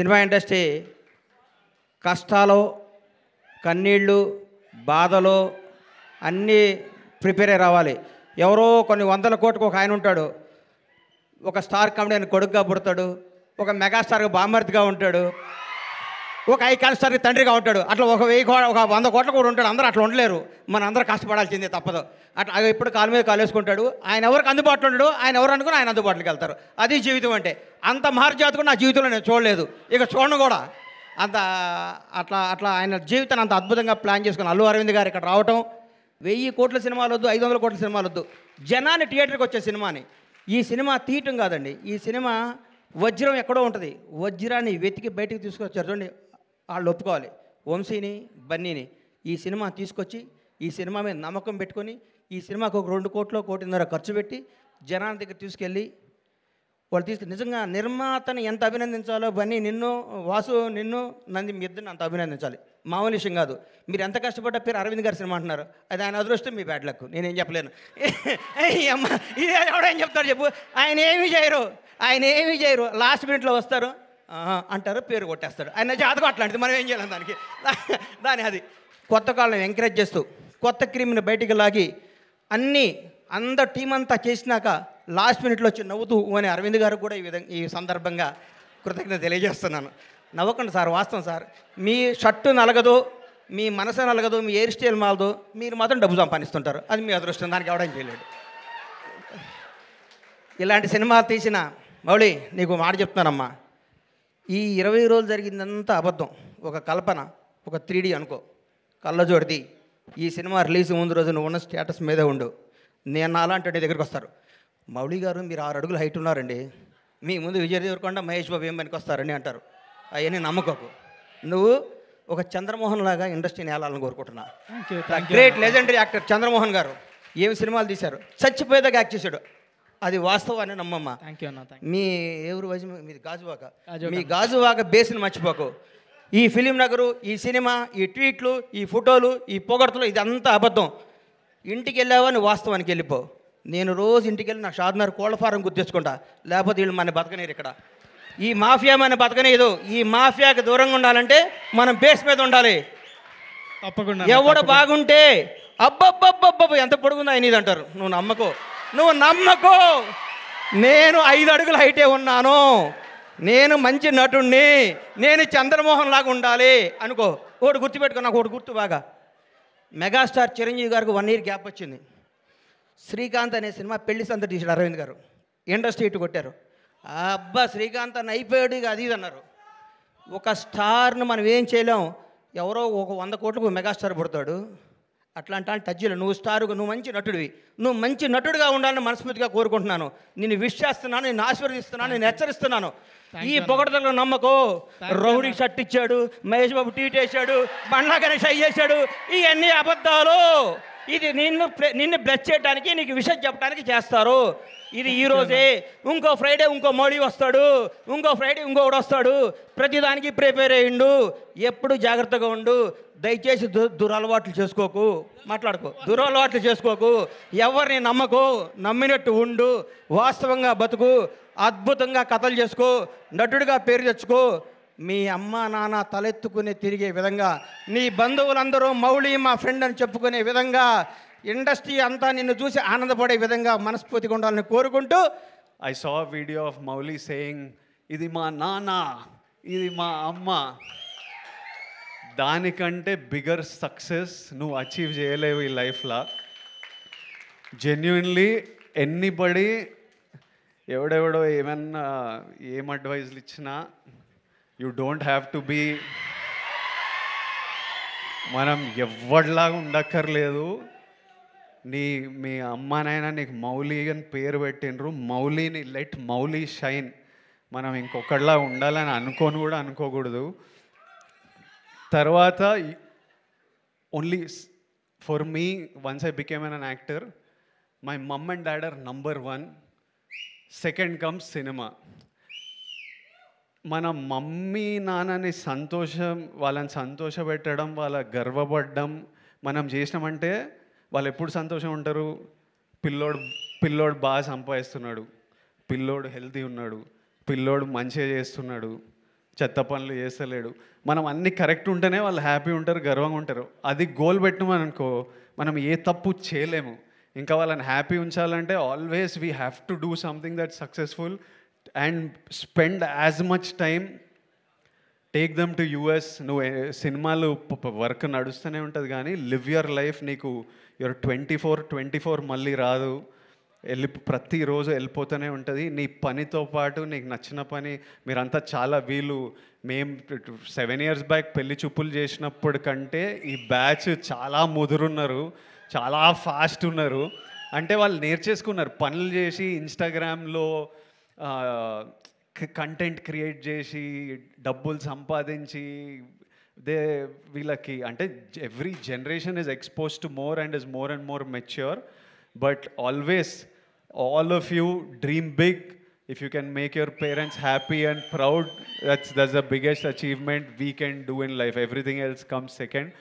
Cinema industry కష్టాలు, కన్నీళ్ళు, బాధలు అన్నీ ప్రిపేర్ అయ్యి రావాలి. ఎవరో కొన్ని వందల కోట్లకు ఒక ఆయన ఉంటాడు, ఒక స్టార్ కామెడీ కొడుకుగా పుడతాడు, ఒక మెగాస్టార్గా బామ్మర్తిగా ఉంటాడు, ఒక ఐకాన్ స్టార్కి తండ్రిగా ఉంటాడు. అట్లా ఒక 100 కోట్ల కూడా ఉంటాడు. అందరూ అట్లా ఉండలేరు. మన అందరూ కష్టపడాల్సిందే, తప్పదు. అట్లా ఎప్పుడు కాలు మీద కాలు వేసుకుంటాడు. ఆయన ఎవరికి అందుబాటులో ఉండడు, ఆయన ఎవరు అనుకుని ఆయన అందుబాటులోకి వెళ్తారు. అది జీవితం అంటే. అంత మహర్జాతకు నా జీవితంలో నేను చూడలేదు, ఇక చూడను కూడా. అంత అట్లా ఆయన జీవితాన్ని అంత అద్భుతంగా ప్లాన్ చేసుకుని అల్లు అరవింద్ గారు ఇక్కడ రావటం. 1000 కోట్ల సినిమాలు వద్దు, 500 కోట్ల సినిమాలు వద్దు, జనాన్ని థియేటర్కి వచ్చే సినిమాని. ఈ సినిమా తీయటం కాదండి, ఈ సినిమా వజ్రం ఎక్కడో ఉంటుంది, వజ్రాన్ని వెతికి బయటికి తీసుకొచ్చారు చూడండి. వాళ్ళు ఒప్పుకోవాలి. వంశీని, బన్నీని ఈ సినిమా తీసుకొచ్చి ఈ సినిమా మీద నమ్మకం పెట్టుకొని ఈ సినిమాకు ఒక 2 కోట్లు, 1.5 కోట్లు ఖర్చు పెట్టి జనాల దగ్గర తీసుకెళ్ళి వాళ్ళు నిజంగా నిర్మాతని ఎంత అభినందించాలో, బన్నీ నిన్ను, వాసు నిన్ను, నంది మీ ఇద్దరిని అంత అభినందించాలి. మామూలు విషయం కాదు. మీరు ఎంత కష్టపడ్డా పేరు అరవింద్ గారి సినిమా అంటున్నారు, అది ఆయన అదృష్టం, మీ బ్యాడ్ లక్. నేనేం చెప్పలేను. అమ్మ ఇది ఎవడేం చెప్తాడు చెప్పు. ఆయన ఏమీ చేయరు. లాస్ట్ మినిట్లో వస్తారు అంటారు, పేరు కొట్టేస్తాడు. ఆయన జాతకం అట్లాంటిది, మనం ఏం చేయాలి దానికి. అది కొత్త కాళ్ళని ఎంకరేజ్ చేస్తూ కొత్త క్రీమ్ని బయటికి లాగి అందరు టీం అంతా చేసినాక లాస్ట్ మినిట్లో వచ్చి నవ్వుతూ అని అరవింద్ గారికి కూడా ఈ సందర్భంగా కృతజ్ఞత తెలియజేస్తున్నాను. నవ్వకండి సార్, వాస్తవం సార్. మీ షర్టు నలగదు, మీ మనసు నలగదు, మీ హెయిర్ స్టైల్ మాలదు, మీరు మాత్రం డబ్బు సంపాదిస్తుంటారు. అది మీ అదృష్టం, దానికి ఎవడం చేయలేడు. ఇలాంటి సినిమా తీసిన మౌళి, నీకు మాట చెప్తున్నానమ్మా, ఈ 20 రోజులు జరిగిందంతా అబద్ధం, ఒక కల్పన, ఒక 3D అనుకో, కళ్ళజోడిది. ఈ సినిమా రిలీజ్ ముందు రోజు నువ్వు ఉన్న స్టేటస్ మీదే ఉండు. నేను అలాంటి దగ్గరికి వస్తారు, మౌళి గారు మీరు 6 అడుగులు హైట్ ఉన్నారండి, మీ ముందు విజయ్ దేవరకొండ, మహేష్ బాబు ఏం పనికి వస్తారని అంటారు. అవన్నీ నమ్మకోకు. నువ్వు ఒక చంద్రమోహన్ లాగా ఇండస్ట్రీని ఏలాలని కోరుకుంటున్నా. గ్రేట్ లెజెండరీ యాక్టర్ చంద్రమోహన్ గారు ఏమి సినిమాలు తీశారు, చచ్చిపోయేదాకా యాక్ట్ చేశాడు. అది వాస్తవాన్ని నమ్మమ్మ. మీ ఎవరు వయసు మీది గాజువాక, మీ గాజువాక బేస్ని మర్చిపోకు. ఈ ఫిలిం నగరు, ఈ సినిమా, ఈ ట్వీట్లు, ఈ ఫోటోలు, ఈ పొగడతలు, ఇదంతా అబద్ధం. ఇంటికి వెళ్ళావని వాస్తవానికి వెళ్ళిపో. నేను రోజు ఇంటికి వెళ్ళి నా షాద్నగర్ కోళ్ళ ఫారం గుర్తు తెచ్చుకుంటా, లేకపోతే వీళ్ళు మన బతకనేరు. ఇక్కడ ఈ మాఫియా మన బతకనేదు. ఈ మాఫియాకి దూరంగా ఉండాలంటే మనం బేస్ మీద ఉండాలి. తప్పకుండా ఎవడు బాగుంటే అబ్బబ్బబ్బబ్బ ఎంత పొడుగుందో ఆయన ఇది అంటారు. నువ్వు నమ్మకో. నేను 5 అడుగుల హైటే ఉన్నాను, నేను మంచి నటుణ్ణి, నేను చంద్రమోహన్ లాగా ఉండాలి అనుకో. ఒకటి గుర్తుపెట్టుకో, నాకు ఒకటి గుర్తు బాగా. మెగాస్టార్ చిరంజీవి గారికి 1 ఇయర్ గ్యాప్ వచ్చింది. శ్రీకాంత్ అనే సినిమా పెళ్లి సంత తీసాడు అరవింద్ గారు, ఇండస్ట్రీ ఇటు కొట్టారు. అబ్బా శ్రీకాంత్ అన్న అయిపోయాడు, ఇక అది ఇది అన్నారు. ఒక స్టార్ను మనం ఏం చేయలేం. ఎవరో ఒక 100 కోట్లకు మెగాస్టార్ పుడతాడు. అట్లాంటి టచ్లో నువ్వు స్టారుగా, నువ్వు మంచి నటుడివి, నువ్వు మంచి నటుడిగా ఉండాలని మనస్ఫూర్తిగా కోరుకుంటున్నాను. నిన్ను విష్ చేస్తున్నాను, నిన్ను ఆశీర్వదిస్తున్నాను, నేను హెచ్చరిస్తున్నాను. ఈ పొగడతలో నమ్మకో. రౌడీ షర్ట్ ఇచ్చాడు, మహేష్ బాబు ట్వీట్ వేసాడు, బండ్లా గణేష్ అయ్యేశాడు, ఇవన్నీ అబద్ధాలు. ఇది నిన్ను బ్లెస్ చేయడానికి, నీకు విషయం చెప్పడానికి చేస్తారు. ఇది ఈరోజే, ఇంకో ఫ్రైడే ఇంకో మోడీ వస్తాడు, ఇంకో ఫ్రైడే ఇంకొకడు వస్తాడు. ప్రతిదానికి ప్రిపేర్ అయ్యిండు. ఎప్పుడు జాగ్రత్తగా ఉండు. దయచేసి దురలవాట్లు చేసుకోకు, దురలవాట్లు చేసుకోకు. ఎవరిని నమ్మకు, నమ్మినట్టు ఉండు, వాస్తవంగా బతుకు, అద్భుతంగా కథలు చేసుకో, నటుడిగా పేరు తెచ్చుకో. మీ అమ్మ నాన్న తలెత్తుకుని తిరిగే విధంగా, నీ బంధువులందరూ మౌళి మా ఫ్రెండ్ అని చెప్పుకునే విధంగా, ఇండస్ట్రీ అంతా నిన్ను చూసి ఆనందపడే విధంగా మనస్ఫూర్తిగా ఉండాలని కోరుకుంటూ. I saw video of Mouli saying, ఇది మా నాన్న, ఇది మా అమ్మ. దానికంటే బిగ్గర్ సక్సెస్ నువ్వు అచీవ్ చేయలేవు ఈ లైఫ్లో. జెన్యున్లీ ఎనీబడి ఎవడెవడో ఏమన్నా ఏం అడ్వైజ్లు ఇచ్చినా, you don't have to be, మనం ఎవరిలాగా ఉండక్కర్లేదు. మీ అమ్మానైనా నీకు మౌలి అని పేరు పెట్టినరు, మౌలిని లెట్ మౌలి షైన్. మనం ఇంకొకటిలా ఉండాలని అనుకోకూడదు. తర్వాత only for me, once I became an actor, my mum and dad are number 1, second comes cinema. మన మమ్మీ నాన్నని వాళ్ళని సంతోషపెట్టడం, వాళ్ళ గర్వపడడం మనం చేసినామంటే వాళ్ళు ఎప్పుడు సంతోషం ఉంటారు. పిల్లోడు బాగా సంపాదిస్తున్నాడు, పిల్లోడు హెల్తీ ఉన్నాడు, పిల్లోడు మంచిగా చేస్తున్నాడు, చెత్త పనులు చేస్తలేడు. మనం అన్ని కరెక్ట్ ఉంటేనే వాళ్ళు హ్యాపీ ఉంటారు, గర్వంగా ఉంటారు. అది గోల్ పెట్టినామని అనుకో, మనం ఏ తప్పు చేయలేము. ఇంకా వాళ్ళని హ్యాపీ ఉంచాలంటే always we have to do something that successful and spend as much time. Take them to US. నువ్వు సినిమాలు వర్క్ నడుస్తూనే ఉంటుంది, కానీ లివ్ యువర్ లైఫ్. నీకు యువర్ 24 మళ్ళీ రాదు. ప్రతిరోజు వెళ్ళిపోతూనే ఉంటుంది. నీ పనితో పాటు నీకు నచ్చిన పని. మీరంతా చాలా మేము 7 years బ్యాక్ పెళ్లి చూపులు చేసినప్పుడు కంటే ఈ బ్యాచ్ చాలా ముదురున్నారు, చాలా ఫాస్ట్ ఉన్నారు. అంటే వాళ్ళు నేర్చేసుకున్నారు పనులు చేసి, ఇన్స్టాగ్రామ్లో కంటెంట్ క్రియేట్ చేసి, డబ్బులు సంపాదించి. వీళ్ళకి అంటే every generation is expose to more and is more and more mature. But always, all of you dream big. If you can make your parents happy and proud, that's the biggest achievement we can do in life. Everything else comes second.